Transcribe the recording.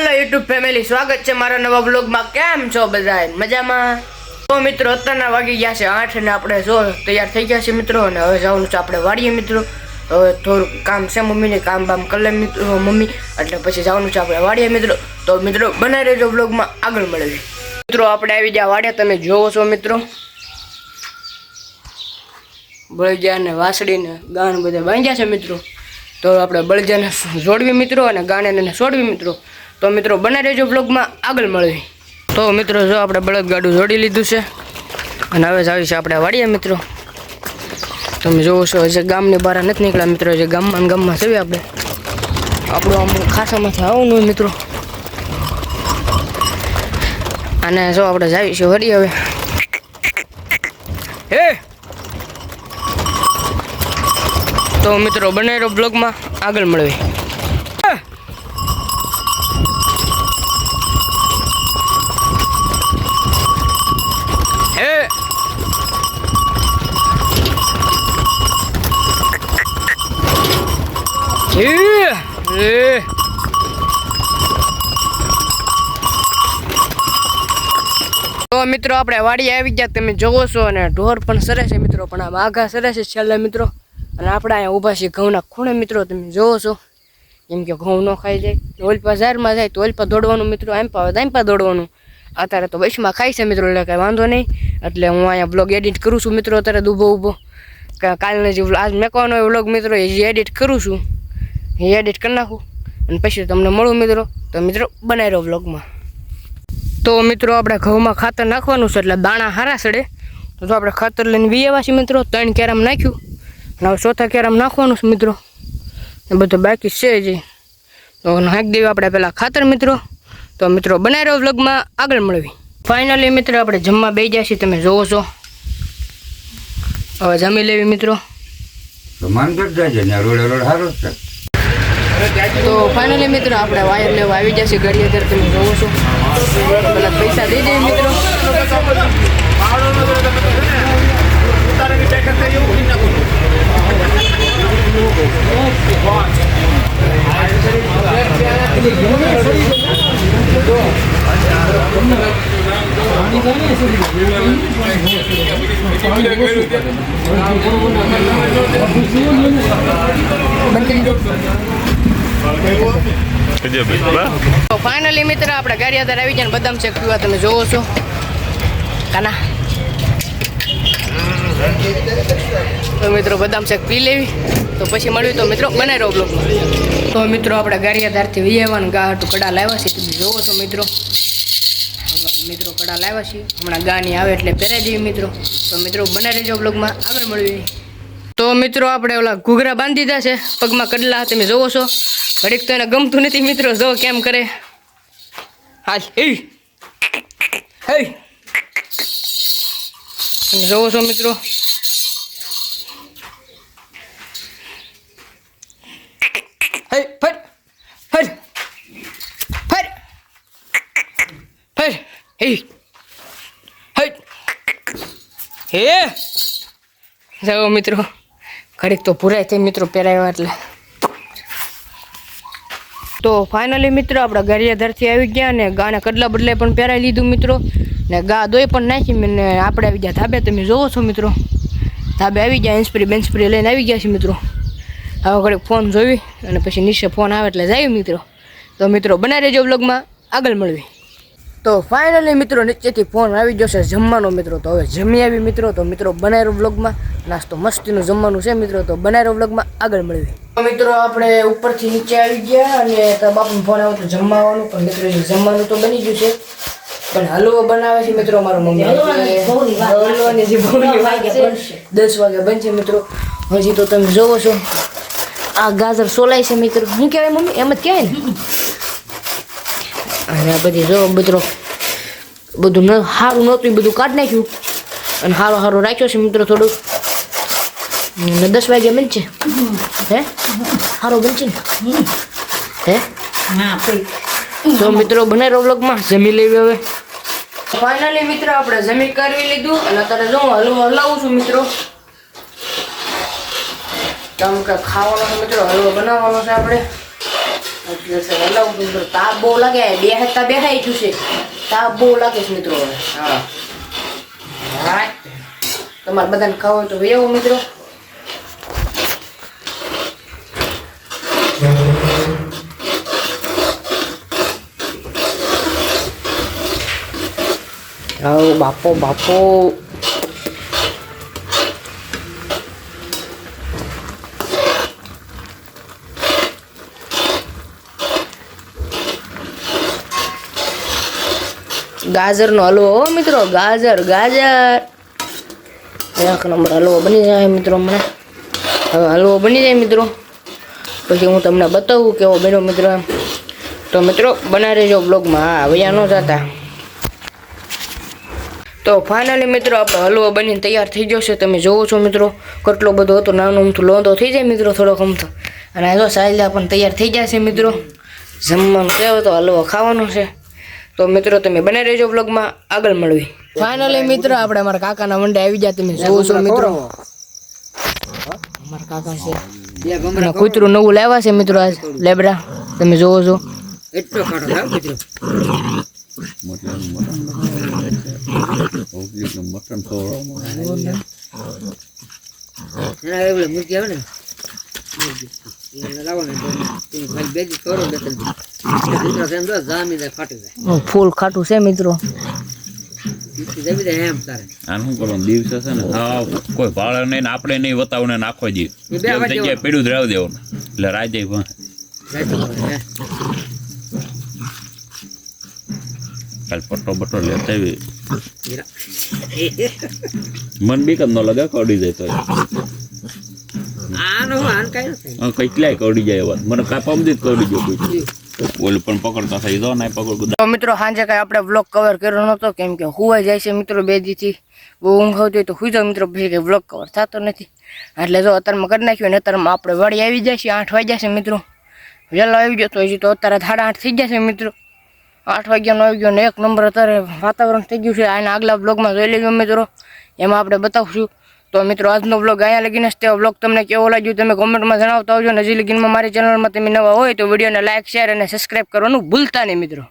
Hello YouTube family, સ્વાગત છે મારા નવા વ્લોગમાં। કેમ છો બધા? મજામાં? તો મિત્રો અત્યારના વાગી ગયા છે 8 ને આપણે જો તૈયાર થઈ ગયા છે મિત્રો, અને હવે જવાનું છે આપણે વાડીએ મિત્રો। હવે થોડું કામ છે મમ્મીને, કામ બામ કરી લે મિત્રો મમ્મી, એટલે પછી જવાનું છે આપણે વાડીએ મિત્રો। તો મિત્રો બનાવી રહેજો વ્લોગમાં, આગળ મળીએ મિત્રો। આપણે આવી ગયા વાડીએ, તમે જોવો છો મિત્રો, બળદિયાને વાસળીને ગાણ બધા બાંધ્યા છે મિત્રો। તો આપણે બળદિયાને જોડવી મિત્રો અને ગાણેને છોડવી મિત્રો। તો મિત્રો બનાવી રહેજો બ્લોગમાં, આગળ મળીએ। તો મિત્રો જો આપણે બળદગાડું જોડી લીધું છે અને હવે જાવી છે આપણે વાડીએ મિત્રો। તમે જોવો છો હજી ગામની બહાર નથી નીકળ્યા મિત્રો, જે ગામમાં છે આપણે, આપણું આમ ખાસામાંથી આવવાનું મિત્રો। અને જો આપણે જાવી છે વાડીએ હવે। હે તો મિત્રો બનાવી રહ્યો બ્લોગમાં, આગળ મળીએ। તો મિત્રો આપણે વાડી આવી ગયા, તમે જોવો છો, અને ઢોર પણ સરે છે મિત્રો, પણ આ આઘા સરે છે છેલ્લા મિત્રો। અને આપણે અહીંયા ઊભા છીએ ઘઉંના ખૂણે મિત્રો, તમે જોવો છો, કેમ કે ઘઉં ન ખાઈ જાય, ઓલપા ઝારમાં જાય તો ઓલપા દોડવાનું મિત્રો, આમ પા દોડવાનું। અત્યારે તો બસમાં ખાય છે મિત્રો, એટલે કાંઈ વાંધો નહીં। એટલે હું અહીંયા બ્લોગ એડિટ કરું છું મિત્રો, અત્યારે ઊભો કાલને જે આજ મેકવાનો હોય વ્લોગ મિત્રો, એ જે એડિટ કરું છું એ એડિટ કરી નાખું, અને પછી તમને મળું મિત્રો। તો મિત્રો બનાવી રહ્યો વ્લોગમાં। તો મિત્રો આપણે ઘઉંમાં ખાતર નાખવાનું છે, એટલે દાણા હારા સડે, તો આપણે ખાતર લઈને વીએવા છીએ મિત્રો। 3 કેરામ નાખ્યું, અને હવે 4થા કેરામ નાખવાનું છે મિત્રો, એ બધું બાકી છે હજી, તો નાખી દેવી આપણે પહેલાં ખાતર મિત્રો। તો મિત્રો બનાવી રહ્યો વ્લોગમાં, આગળ મળવી। ફાઇનલી મિત્રો આપણે જમવા બેસી ગયા છીએ, તમે જોવો છો, હવે જમી લેવી મિત્રો। તો ફાઇનલી મિત્રો આપણે વાયર લેવા આવી જશે ગાડી, અત્યારે તમે જોવો છો, પેલા પૈસા દઈ દઈએ મિત્રો। તો ફાઇનલી મિત્ર આપણે ગાડી અત્યારે આવી જાય, બદામ શેક પીવા તમે જોવો છો કાના। તો મિત્રો બદામ શેક પી લેવી, તો પછી મળ્યું તો મિત્રો બનાવી રહ્યો બ્લોગમાં। તો મિત્રો આપણે ગાડી આધારથી વી આવવાનું ગાટું કડા લાવ્યા છીએ, તમે જોવો છો મિત્રો, કડા લાવ્યા છીએ, હમણાં ગાની આવે એટલે પહેરાઈ જઈએ મિત્રો। તો મિત્રો બનાવી રહેજો બ્લોગમાં, આગળ મળવી। તો મિત્રો આપણે ઓલા ઘૂઘરા બાંધી દીધા છે પગમાં કડલા, તમે જોવો છો, ઘડીક તો એને ગમતું નથી મિત્રો, જો કેમ કરે, હાલ હે તમે જોવો છો મિત્રો, જાઓ મિત્રો, ઘડીક તો પૂરાય થઈ મિત્રો પહેરાવ્યા એટલે। તો ફાઇનલી મિત્રો આપણે ગારિયાધારથી આવી ગયા, ને ગાના કડલા બદલાય પણ પહેરાવી લીધું મિત્રો, ને ગા દોઈ પણ નાખી, ને આપણે આવી ગયા ધાબે, તમે જોવો છો મિત્રો, ધાબે આવી ગયા, હેન્ડસ્પ્રી બેન્ચસ્પ્રી લઈને આવી ગયા છે મિત્રો। હવે ઘડીક ફોન જોઈ અને પછી નીચે ફોન આવે એટલે જાય મિત્રો। તો મિત્રો બનાવી રહેજો વ્લોગમાં, આગળ મળવી। તો ફાઇનલી મિત્રો નીચેથી ફોન આવી ગયો છે જમવાનો મિત્રો, તો હવે જમી આવી મિત્રો। તો મિત્રો બનાવી રહ્યો વ્લોગમાં, નાસ્તો મસ્તીનું જમવાનું છે મિત્રો, તો બનાવી રહ્યો વ્લોગમાં, આગળ મળવી। તો મિત્રો આપણે ઉપરથી નીચે આવી ગયા, અને બાપુનો ફોન આવ્યો તો જમવાનું, પણ મિત્રો જમવાનું તો બની ગયું છે, પણ હલવો બનાવે છે મિત્રો મારો મમ્મી, હલવાની જે 10 વાગે બનશે મિત્રો। હજી તો તમે જોવો છો આ ગાજર સોલાય છે મિત્રો, શું કહેવાય મમ્મી, એમ જ કહેવાય ને, અને આ બધી જો મિત્રો બધું સારું નહોતું એ બધું કાઢી નાખ્યું, અને સારું રાખ્યો છે મિત્રો થોડુંક, 10 વાગે બનશે, હે સારું બનશે ને, હે તો મિત્રો બનાવી રહ્યો વ્લોગમાં, જમી લેવી હવે। ફાઇનલી મિત્રો આપણે જમી કરી લીધું, અને અત્યારે જો હલવો હલાવું છું મિત્રો, કેમ કે ખાવાનો મિત્રો હલવો બનાવવાનો છે આપણે, હલાવું છું મિત્રો. તાપ બહુ લાગે, બેહાઈ ગયું છે. તાપ બહુ લાગે છે મિત્રો. હા હા, તમારે બધાને ખાવું હોય તો વેવો મિત્રો. આવો બાપો બાપો. ગાજરનો હલવો હો મિત્રો. ગાજર એક નંબર હલવો બની જાય મિત્રો. હમણાં હવે હલવો બની જાય મિત્રો, પછી હું તમને બતાવું કેવો બન્યો મિત્રો. એમ તો મિત્રો બના રહેજો બ્લોગમાં. હા વયા ન જતા. તો ફાઇનલી મિત્રો આપણો હલવો બનીને તૈયાર થઈ ગયો છે. તમે જોવો છો મિત્રો કેટલો બધો હતો. નાનો અમથું લોંધો થઈ જાય મિત્રો, થોડોક અમથો. અને જો સાયલા પણ તૈયાર થઈ જાય છે મિત્રો. જમવાનું કેવો તો હલવો ખાવાનો છે. તો મિત્રો તમે બને રહેજો બ્લોગમાં, આગળ મળવી. ફાઇનલી મિત્રો આપણે અમારા કાકાના મંડે આવી ગયા. તમે જોવો છો મિત્રો અમારા કાકા છે. કૂતરું નવું લાવ્યા છે મિત્રો આજ, લેબરા. તમે જોવો છો એટલો કાઢો મિત્રો. મુરગી આવે ને ફૂલ ખાટું છે મિત્રો. આનું કરવાનું દિવસે છે ને હા કોઈ ભાડે નહીં, આપણે નહીં વતાવું ને નાખો જી જગ્યાએ પીડું જ રાવ દેવું એટલે રાજે કાલ પટ્ટો બટ્ટો લેતા મન બી કદ ન લગે કડી જાય તો કેટલાય કડી જાય વાત મને કાપા જ કડી ગયો કોઈ ઓલું પણ પકડતા થઈ દો ને પકડ. તો મિત્રો સાંજે કાંઈ આપણે વ્લોગ કવર કર્યો નહોતો, કેમ કે હુવાઈ જાય છે મિત્રો. 2 દીથી બહુ ઊંઘ આવતી હોય તો હુઈ જાવ મિત્રો, પછી કંઈ વ્લોગ કવર થતો નથી. એટલે જો અત્યારમાં કરી નાખ્યું ને અત્યારમાં આપણે વાડી આવી જાય છે. 8 વાગ્યા છે મિત્રો. વહેલો આવી ગયો તો હજી તો અત્યારે 8:30 થઈ ગયા છે મિત્રો. 8 વાગ્યાનો આવી ગયો ને એક નંબર અત્યારે વાતાવરણ થઈ ગયું છે. આના આગલા બ્લોગમાં જોઈ લેજો મિત્રો, એમાં આપણે બતાવશું. તો મિત્રો આજનો બ્લોગ અહીંયા લગીને જ. તે બ્લોગ તમને કેવો લાગ્યો તમે કોમેન્ટમાં જણાવતા આવજો. અને હજી લગીનમાં મારી ચેનલમાં તમે નવા હોય તો વિડીયોને લાઇક, શેર અને સબસ્ક્રાઈબ કરવાનું ભૂલતા નહીં મિત્રો.